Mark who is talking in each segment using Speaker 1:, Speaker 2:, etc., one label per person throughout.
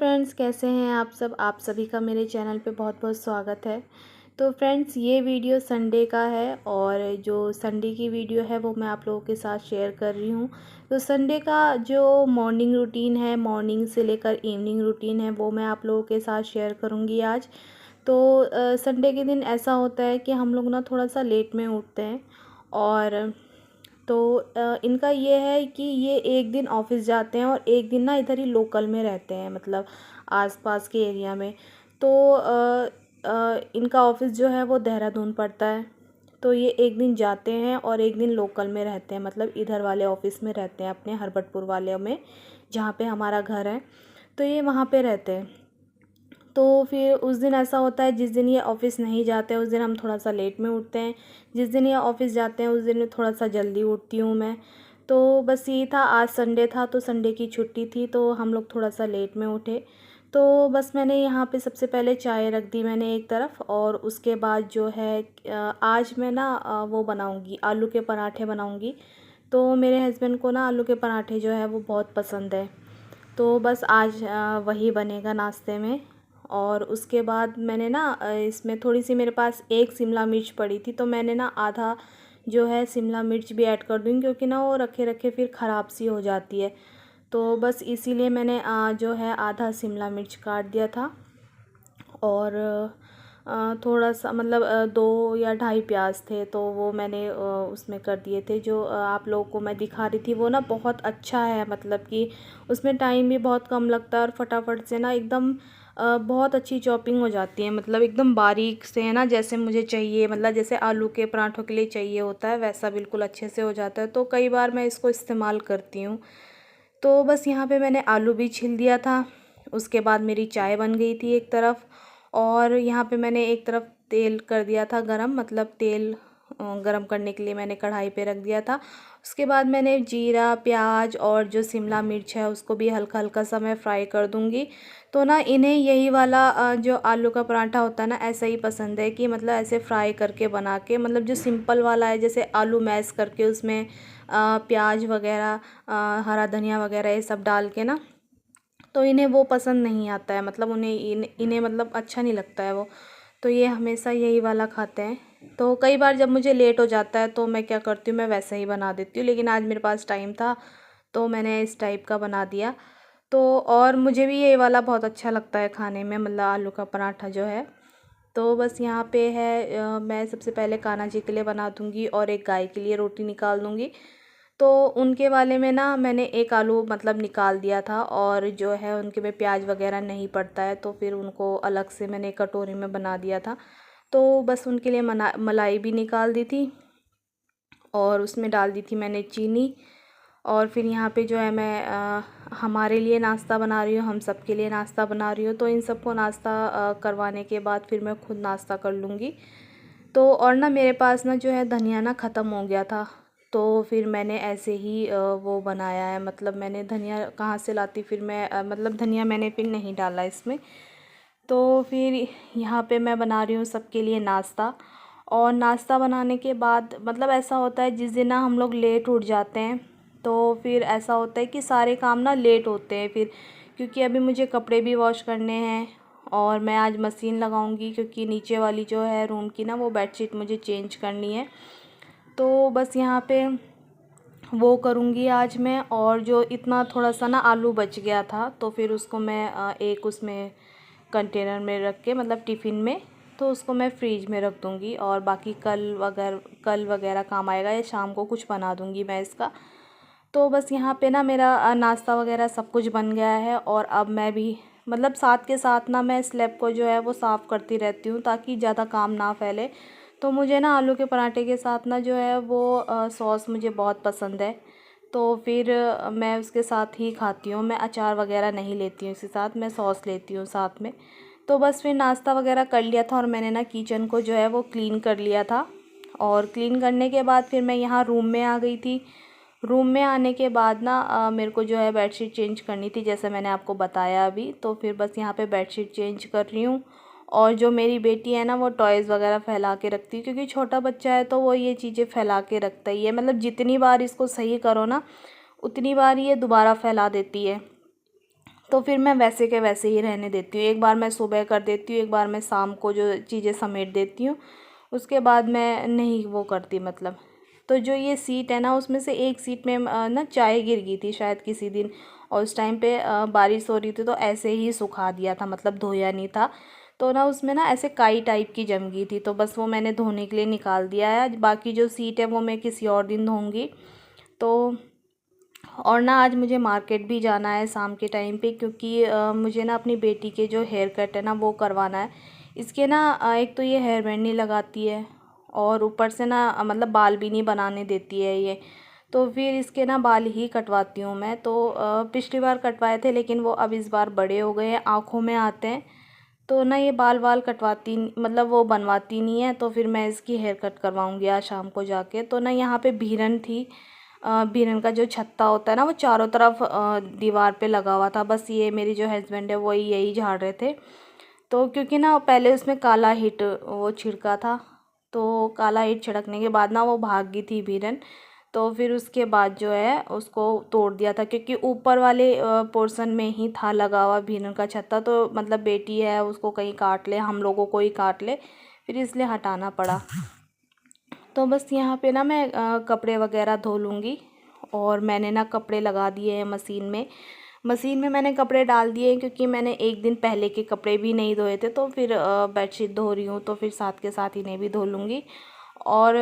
Speaker 1: Friends, कैसे हैं आप सब। आप सभी का मेरे चैनल पे बहुत बहुत स्वागत है। तो फ्रेंड्स, ये वीडियो संडे का है और जो संडे की वीडियो है वो मैं आप लोगों के साथ शेयर कर रही हूँ। तो संडे का जो मॉर्निंग रूटीन है, मॉर्निंग से लेकर इवनिंग रूटीन है, वो मैं आप लोगों के साथ शेयर करूँगी आज। तो संडे के दिन ऐसा होता है कि हम लोग ना थोड़ा सा लेट में उठते हैं। और तो इनका ये है कि ये एक दिन ऑफिस जाते हैं और एक दिन ना इधर ही लोकल में रहते हैं, मतलब आसपास के एरिया में। तो इनका ऑफिस जो है वो देहरादून पड़ता है। तो ये एक दिन जाते हैं और एक दिन लोकल में रहते हैं, मतलब इधर वाले ऑफिस में रहते हैं, अपने हरबटपुर वाले में, जहाँ पे हमारा घर है। तो ये वहाँ पे रहते हैं। तो फिर उस दिन ऐसा होता है, जिस दिन ये ऑफ़िस नहीं जाते हैं उस दिन हम थोड़ा सा लेट में उठते हैं। जिस दिन ये ऑफ़िस जाते हैं उस दिन मैं थोड़ा सा जल्दी उठती हूँ मैं। तो बस यही था, आज संडे था तो संडे की छुट्टी थी तो हम लोग थोड़ा सा लेट में उठे। तो बस मैंने यहाँ पे सबसे पहले चाय रख दी मैंने एक तरफ, और उसके बाद जो है आज मैं ना वो बनाऊँगी, आलू के पराठे बनाऊँगी। तो मेरे हस्बैंड को ना आलू के पराठे जो है वो बहुत पसंद है। तो बस आज वही बनेगा नाश्ते में। और उसके बाद मैंने ना इसमें थोड़ी सी, मेरे पास एक शिमला मिर्च पड़ी थी तो मैंने ना आधा जो है शिमला मिर्च भी ऐड कर दूँगी, क्योंकि ना वो रखे रखे फिर ख़राब सी हो जाती है। तो बस इसीलिए मैंने जो है आधा शिमला मिर्च काट दिया था। और थोड़ा सा, मतलब 2 या ढाई प्याज थे तो वो मैंने उसमें कर दिए थे। जो आप लोगों को मैं दिखा रही थी वो ना बहुत अच्छा है, मतलब कि उसमें टाइम भी बहुत कम लगता है और फटाफट से ना एकदम बहुत अच्छी चॉपिंग हो जाती है, मतलब एकदम बारीक से, है ना, जैसे मुझे चाहिए, मतलब जैसे आलू के पराठों के लिए चाहिए होता है वैसा बिल्कुल अच्छे से हो जाता है। तो कई बार मैं इसको इस्तेमाल करती हूँ। तो बस यहाँ पे मैंने आलू भी छील दिया था। उसके बाद मेरी चाय बन गई थी एक तरफ, और यहाँ पे मैंने एक तरफ तेल कर दिया था गरम, मतलब तेल गरम करने के लिए मैंने कढ़ाई पे रख दिया था। उसके बाद मैंने जीरा, प्याज और जो शिमला मिर्च है उसको भी हल्का हल्का सा मैं फ्राई कर दूँगी। तो ना इन्हें यही वाला जो आलू का पराठा होता है ना, ऐसा ही पसंद है कि मतलब ऐसे फ्राई करके बना के, मतलब जो सिंपल वाला है, जैसे आलू मैश करके उसमें प्याज वगैरह, हरा धनिया वगैरह ये सब डाल के ना, तो इन्हें वो पसंद नहीं आता है, मतलब इन्हें मतलब अच्छा नहीं लगता है वो। तो ये हमेशा यही वाला खाते हैं। तो कई बार जब मुझे लेट हो जाता है तो मैं क्या करती हूँ, मैं वैसे ही बना देती हूँ, लेकिन आज मेरे पास टाइम था तो मैंने इस टाइप का बना दिया। तो और मुझे भी ये वाला बहुत अच्छा लगता है खाने में, मतलब आलू का पराठा जो है। तो बस यहाँ पे है मैं सबसे पहले कान्हा जी के लिए बना दूँगी और एक गाय के लिए रोटी निकाल दूँगी। तो उनके वाले में ना मैंने एक आलू मतलब निकाल दिया था, और जो है उनके में प्याज वगैरह नहीं पड़ता है तो फिर उनको अलग से मैंने कटोरी में बना दिया था। तो बस उनके लिए मलाई भी निकाल दी थी, और उसमें डाल दी थी मैंने चीनी। और फिर यहाँ पे जो है मैं हमारे लिए नाश्ता बना रही हूँ, हम सब के लिए नाश्ता बना रही हूँ। तो इन सबको नाश्ता करवाने के बाद फिर मैं खुद नाश्ता कर लूँगी। तो और ना मेरे पास ना जो है धनिया ना ख़त्म हो गया था, तो फिर मैंने ऐसे ही वो बनाया है, मतलब मैंने धनिया कहाँ से लाती, फिर मैं मतलब धनिया मैंने फिर नहीं डाला इसमें। तो फिर यहाँ पे मैं बना रही हूँ सबके लिए नाश्ता। और नाश्ता बनाने के बाद मतलब ऐसा होता है, जिस दिन ना हम लोग लेट उठ जाते हैं तो फिर ऐसा होता है कि सारे काम ना लेट होते हैं फिर, क्योंकि अभी मुझे कपड़े भी वॉश करने हैं और मैं आज मशीन लगाऊंगी, क्योंकि नीचे वाली जो है रूम की ना वो बेडशीट मुझे चेंज करनी है। तो बस यहाँ पे वो करूँगी आज मैं। और जो इतना थोड़ा सा ना आलू बच गया था तो फिर उसको मैं एक उसमें कंटेनर में रख के, मतलब टिफ़िन में, तो उसको मैं फ्रीज में रख दूँगी, और बाकी कल वगैरह काम आएगा, या शाम को कुछ बना दूँगी मैं इसका। तो बस यहाँ पे ना मेरा नाश्ता वगैरह सब कुछ बन गया है, और अब मैं भी मतलब साथ के साथ ना मैं स्लैब को जो है वो साफ़ करती रहती हूँ, ताकि ज़्यादा काम ना फैले। तो मुझे ना आलू के पराठे के साथ ना जो है वो सॉस मुझे बहुत पसंद है, तो फिर मैं उसके साथ ही खाती हूँ। मैं अचार वगैरह नहीं लेती हूँ इसके साथ, मैं सॉस लेती हूँ साथ में। तो बस फिर नाश्ता वगैरह कर लिया था और मैंने ना किचन को जो है वो क्लीन कर लिया था। और क्लीन करने के बाद फिर मैं यहाँ रूम में आ गई थी। रूम में आने के बाद ना मेरे को जो है बेडशीट चेंज करनी थी, जैसे मैंने आपको बताया अभी। तो फिर बस यहाँ पे बेडशीट चेंज कर रही हूँ। और जो मेरी बेटी है ना वो टॉयज़ वगैरह फैला के रखती है, क्योंकि छोटा बच्चा है तो वो ये चीज़ें फैला के रखता ही है, मतलब जितनी बार इसको सही करो ना उतनी बार ये दोबारा फैला देती है। तो फिर मैं वैसे के वैसे ही रहने देती हूँ। एक बार मैं सुबह कर देती हूँ, एक बार मैं शाम को जो चीज़ें समेट देती हूँ, उसके बाद मैं नहीं वो करती मतलब। तो जो ये सीट है ना, उसमें से एक सीट में ना चाय गिर गई थी शायद किसी दिन, और उस टाइम पे बारिश हो रही थी, तो ऐसे ही सुखा दिया था, मतलब धोया नहीं था। तो ना उसमें ना ऐसे काई टाइप की जम गई थी, तो बस वो मैंने धोने के लिए निकाल दिया है। बाकी जो सीट है वो मैं किसी और दिन धोऊँगी। तो और ना आज मुझे मार्केट भी जाना है शाम के टाइम पे, क्योंकि मुझे ना अपनी बेटी के जो हेयर कट है ना वो करवाना है। इसके ना एक तो ये हेयर बैंड नहीं लगाती है, और ऊपर से ना मतलब बाल भी नहीं बनाने देती है ये। तो फिर इसके ना बाल ही कटवाती हूँ मैं। तो पिछली बार कटवाए थे, लेकिन वो अब इस बार बड़े हो गए हैं, आँखों में आते हैं। तो ना ये बाल वाल कटवाती मतलब वो बनवाती नहीं है। तो फिर मैं इसकी हेयर कट करवाऊँगी आज शाम को जाके। तो ना यहाँ पे भीरन थी, भीरन का जो छत्ता होता है ना, वो चारों तरफ दीवार पे लगा हुआ था। बस ये मेरी जो हस्बैंड है वही यही झाड़ रहे थे। तो क्योंकि ना पहले उसमें काला हिट वो छिड़का था, तो काला हिट छिड़कने के बाद ना वो भाग गई थी भीरन। तो फिर उसके बाद जो है उसको तोड़ दिया था, क्योंकि ऊपर वाले पोर्शन में ही था लगा हुआ भीरन का छत्ता। तो मतलब बेटी है, उसको कहीं काट ले, हम लोगों को ही काट ले, फिर इसलिए हटाना पड़ा। तो बस यहाँ पे ना मैं कपड़े वगैरह धो लूँगी। और मैंने ना कपड़े लगा दिए हैं मशीन में। मशीन में मैंने कपड़े डाल दिए हैं, क्योंकि मैंने एक दिन पहले के कपड़े भी नहीं धोए थे। तो फिर बेडशीट धो रही हूँ, तो फिर साथ के साथ इन्हें भी धो लूँगी। और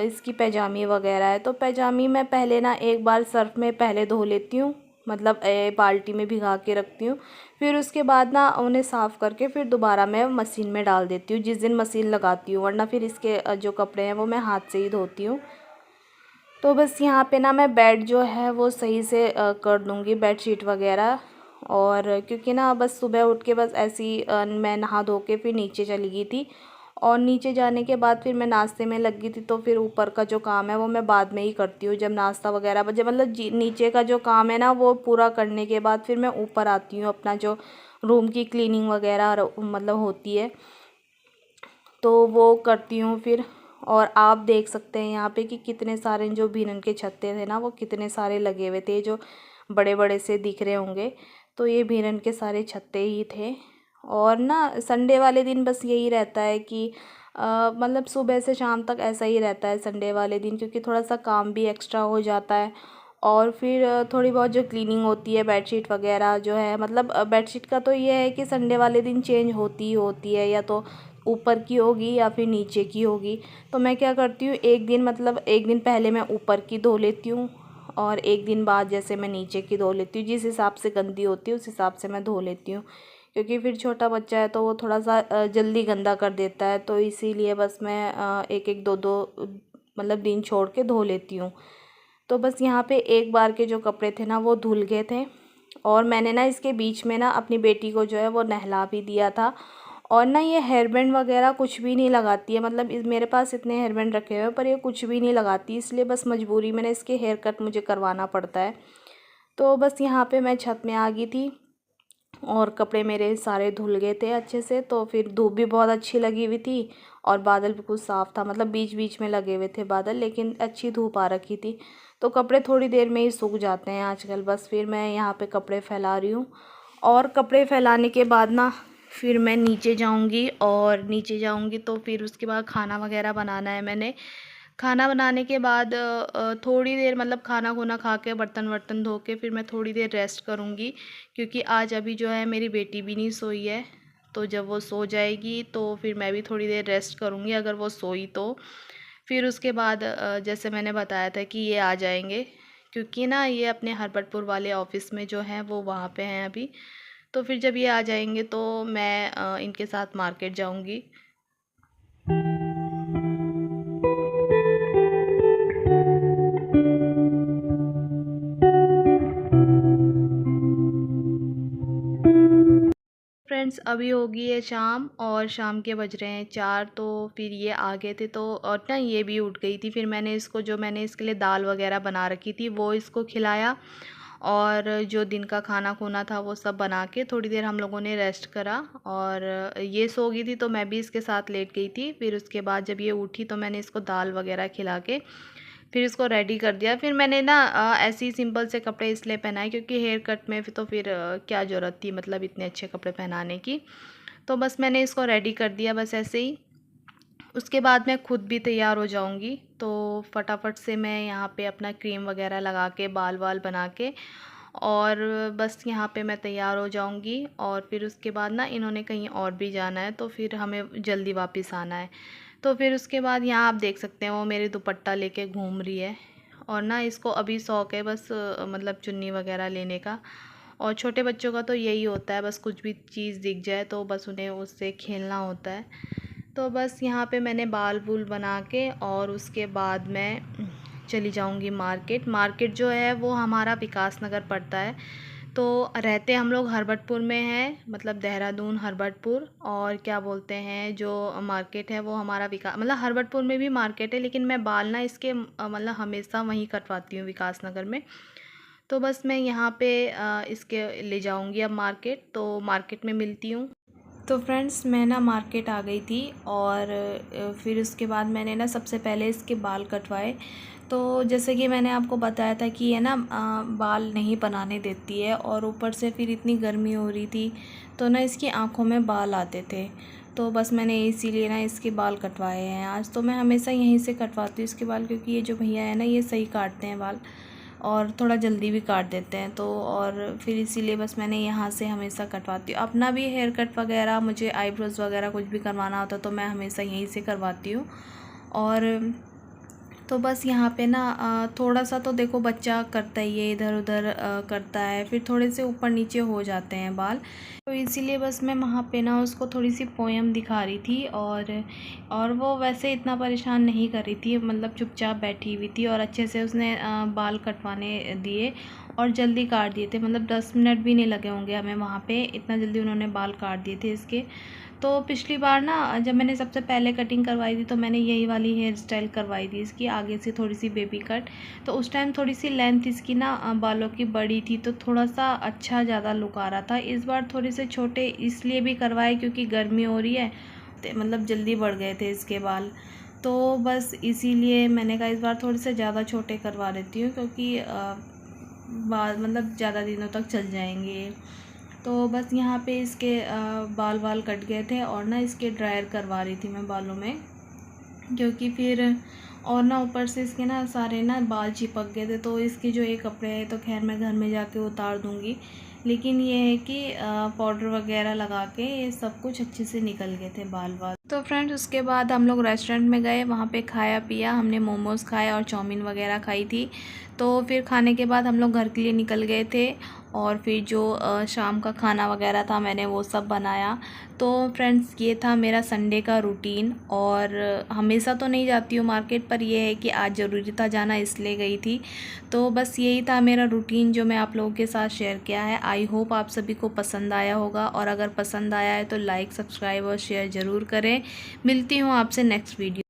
Speaker 1: इसकी पैजामी वगैरह है, तो पैजामी मैं पहले ना एक बार सर्फ़ में पहले धो लेती हूँ, मतलब बाल्टी में भिगा के रखती हूँ। फिर उसके बाद ना उन्हें साफ़ करके फिर दोबारा मैं मशीन में डाल देती हूँ, जिस दिन मशीन लगाती हूँ। वरना फिर इसके जो कपड़े हैं वो मैं हाथ से ही धोती हूँ। तो बस यहाँ पे ना मैं बेड जो है वो सही से कर दूँगी, बेडशीट वगैरह। और क्योंकि ना बस सुबह उठ के बस ऐसे ही मैं नहा धो के फिर नीचे चली गई थी। और नीचे जाने के बाद फिर मैं नाश्ते में लग गई थी। तो फिर ऊपर का जो काम है वो मैं बाद में ही करती हूँ, जब नाश्ता वगैरह जब मतलब नीचे का जो काम है ना वो पूरा करने के बाद फिर मैं ऊपर आती हूँ, अपना जो रूम की क्लीनिंग वगैरह मतलब होती है तो वो करती हूँ फिर। और आप देख सकते हैं यहाँ पे कि कितने सारे जो भीरन के छत्ते थे ना वो कितने सारे लगे हुए थे, जो बड़े बड़े से दिख रहे होंगे। तो ये भीरन के सारे छत्ते ही थे। और ना संडे वाले दिन बस यही रहता है कि मतलब सुबह से शाम तक ऐसा ही रहता है संडे वाले दिन, क्योंकि थोड़ा सा काम भी एक्स्ट्रा हो जाता है। और फिर थोड़ी बहुत जो क्लीनिंग होती है बेडशीट वगैरह जो है, मतलब बेडशीट का तो ये है कि संडे वाले दिन चेंज होती ही होती है, या तो ऊपर की होगी या फिर नीचे की होगी। तो मैं क्या करती हूँ, एक दिन मतलब एक दिन पहले मैं ऊपर की धो लेती हूँ, और एक दिन बाद जैसे मैं नीचे की धो लेती हूँ। जिस हिसाब से गंदी होती है उस हिसाब से मैं धो लेती हूँ, क्योंकि फिर छोटा बच्चा है तो वो थोड़ा सा जल्दी गंदा कर देता है। तो इसीलिए बस मैं एक एक दो दो मतलब दिन छोड़ के धो लेती हूँ। तो बस यहाँ पे एक बार के जो कपड़े थे ना वो धुल गए थे। और मैंने ना इसके बीच में ना अपनी बेटी को जो है वो नहला भी दिया था। और ना ये हेयर बैंड वगैरह कुछ भी नहीं लगाती है, मतलब मेरे पास इतने हेयर बैंड रखे हुए हैं पर ये कुछ भी नहीं लगाती, इसलिए बस मजबूरी में ना इसके हेयर कट मुझे करवाना पड़ता है। तो बस यहाँ पे मैं छत में आ गई थी, और कपड़े मेरे सारे धुल गए थे अच्छे से। तो फिर धूप भी बहुत अच्छी लगी हुई थी, और बादल बिल्कुल साफ़ था, मतलब बीच बीच में लगे हुए थे बादल, लेकिन अच्छी धूप आ रखी थी। तो कपड़े थोड़ी देर में ही सूख जाते हैं आजकल। बस फिर मैं यहाँ पे कपड़े फैला रही हूँ, और कपड़े फैलाने के बाद ना फिर मैं नीचे जाऊँगी। और नीचे जाऊँगी तो फिर उसके बाद खाना वगैरह बनाना है मैंने। खाना बनाने के बाद थोड़ी देर मतलब खाना खुना खा के बर्तन वर्तन धो के फिर मैं थोड़ी देर रेस्ट करूँगी, क्योंकि आज अभी जो है मेरी बेटी भी नहीं सोई है। तो जब वो सो जाएगी तो फिर मैं भी थोड़ी देर रेस्ट करूँगी, अगर वो सोई तो। फिर उसके बाद जैसे मैंने बताया था कि ये आ जाएंगे, क्योंकि ना ये अपने हरबटपुर वाले ऑफ़िस में जो हैं वो वहाँ पे हैं अभी। तो फिर जब ये आ जाएंगे तो मैं इनके साथ मार्केट जाऊँगी। फ्रेंड्स अभी होगी है शाम, और शाम के बज रहे हैं 4। तो फिर ये आ गए थे, तो और ना ये भी उठ गई थी। फिर मैंने इसको जो मैंने इसके लिए दाल वगैरह बना रखी थी वो इसको खिलाया, और जो दिन का खाना खूना था वो सब बना के थोड़ी देर हम लोगों ने रेस्ट करा। और ये सो गई थी तो मैं भी इसके साथ लेट गई थी। फिर उसके बाद जब ये उठी तो मैंने इसको दाल वगैरह खिला के फिर इसको रेडी कर दिया। फिर मैंने ना ऐसे ही सिंपल से कपड़े इसलिए पहनाए क्योंकि हेयर कट में फिर क्या ज़रूरत थी मतलब इतने अच्छे कपड़े पहनाने की। तो बस मैंने इसको रेडी कर दिया बस ऐसे ही। उसके बाद मैं खुद भी तैयार हो जाऊंगी। तो फटाफट से मैं यहाँ पे अपना क्रीम वगैरह लगा के बाल वाल बना के और बस यहाँ पे मैं तैयार हो जाऊंगी। और फिर उसके बाद ना इन्होंने कहीं और भी जाना है तो फिर हमें जल्दी वापस आना है। तो फिर उसके बाद यहाँ आप देख सकते हैं वो मेरी दुपट्टा लेके घूम रही है। और ना इसको अभी शौक़ है बस मतलब चुन्नी वगैरह लेने का। और छोटे बच्चों का तो यही होता है, बस कुछ भी चीज़ दिख जाए तो बस उन्हें उससे खेलना होता है। तो बस यहाँ पे मैंने बाल बूल बना के और उसके बाद मैं चली जाऊँगी मार्केट। मार्केट जो है वो हमारा विकास नगर पड़ता है। तो रहते हम लोग हरबटपुर में हैं, मतलब देहरादून हरबटपुर। और क्या बोलते हैं जो मार्केट है वो हमारा मतलब हरबटपुर में भी मार्केट है, लेकिन मैं बाल ना इसके मतलब हमेशा वहीं कटवाती हूँ विकास नगर में। तो बस मैं यहाँ पे इसके ले जाऊँगी अब मार्केट, तो मार्केट में मिलती हूँ। तो फ्रेंड्स मैं ना मार्केट आ गई थी और फिर उसके बाद मैंने ना सबसे पहले इसके बाल कटवाए। तो जैसे कि मैंने आपको बताया था कि ये ना बाल नहीं बनाने देती है और ऊपर से फिर इतनी गर्मी हो रही थी तो ना इसकी आँखों में बाल आते थे। तो बस मैंने इसीलिए ना इसके बाल कटवाए हैं आज। तो मैं हमेशा यहीं से कटवाती हूँ इसके बाल, क्योंकि ये जो भैया है ना ये सही काटते हैं बाल और थोड़ा जल्दी भी काट देते हैं। तो और फिर इसीलिए बस मैंने यहाँ से हमेशा कटवाती हूँ। अपना भी हेयर कट वगैरह, मुझे आईब्रोज़ वगैरह कुछ भी करवाना होता तो मैं हमेशा यहीं से करवाती हूँ। और तो बस यहाँ पे ना थोड़ा सा तो देखो बच्चा करता ही है, इधर उधर करता है, फिर थोड़े से ऊपर नीचे हो जाते हैं बाल। तो इसीलिए बस मैं वहाँ पे ना उसको थोड़ी सी पोएम दिखा रही थी। और वो वैसे इतना परेशान नहीं कर रही थी, मतलब चुपचाप बैठी हुई थी और अच्छे से उसने बाल कटवाने दिए और जल्दी काट दिए थे। मतलब 10 मिनट भी नहीं लगे होंगे हमें वहाँ पे, इतना जल्दी उन्होंने बाल काट दिए थे इसके। तो पिछली बार ना जब मैंने सबसे पहले कटिंग करवाई थी तो मैंने यही वाली हेयर स्टाइल करवाई थी इसकी, आगे से थोड़ी सी बेबी कट। तो उस टाइम थोड़ी सी लेंथ इसकी ना बालों की बड़ी थी तो थोड़ा सा अच्छा ज़्यादा लुक आ रहा था। इस बार थोड़े से छोटे इसलिए भी करवाए क्योंकि गर्मी हो रही है, तो मतलब जल्दी बढ़ गए थे इसके बाल। तो बस इसीलिए मैंने कहा इस बार थोड़े से ज़्यादा छोटे करवा लेती हूँ, क्योंकि बाल मतलब ज़्यादा दिनों तक चल जाएंगे। तो बस यहाँ पे इसके बाल वाल कट गए थे और ना इसके ड्रायर करवा रही थी मैं बालों में, क्योंकि फिर और ना ऊपर से इसके ना सारे ना बाल चिपक गए थे। तो इसके जो एक कपड़े हैं तो खैर मैं घर में जाके उतार दूँगी, लेकिन ये है कि पाउडर वगैरह लगा के ये सब कुछ अच्छे से निकल गए थे बाल वाल। तो फ्रेंड्स उसके बाद हम लोग रेस्टोरेंट में गए, वहाँ पे खाया पिया, हमने मोमोज़ खाए और चाउमीन वगैरह खाई थी। तो फिर खाने के बाद हम लोग घर के लिए निकल गए थे और फिर जो शाम का खाना वगैरह था मैंने वो सब बनाया। तो फ्रेंड्स ये था मेरा संडे का रूटीन। और हमेशा तो नहीं जाती हूँ मार्केट, पर ये है कि आज ज़रूरी था जाना इसलिए गई थी। तो बस यही था मेरा रूटीन जो मैं आप लोगों के साथ शेयर किया है। आई होप आप सभी को पसंद आया होगा, और अगर पसंद आया है तो लाइक सब्सक्राइब और शेयर ज़रूर करें। मिलती हूँ आपसे नेक्स्ट वीडियो।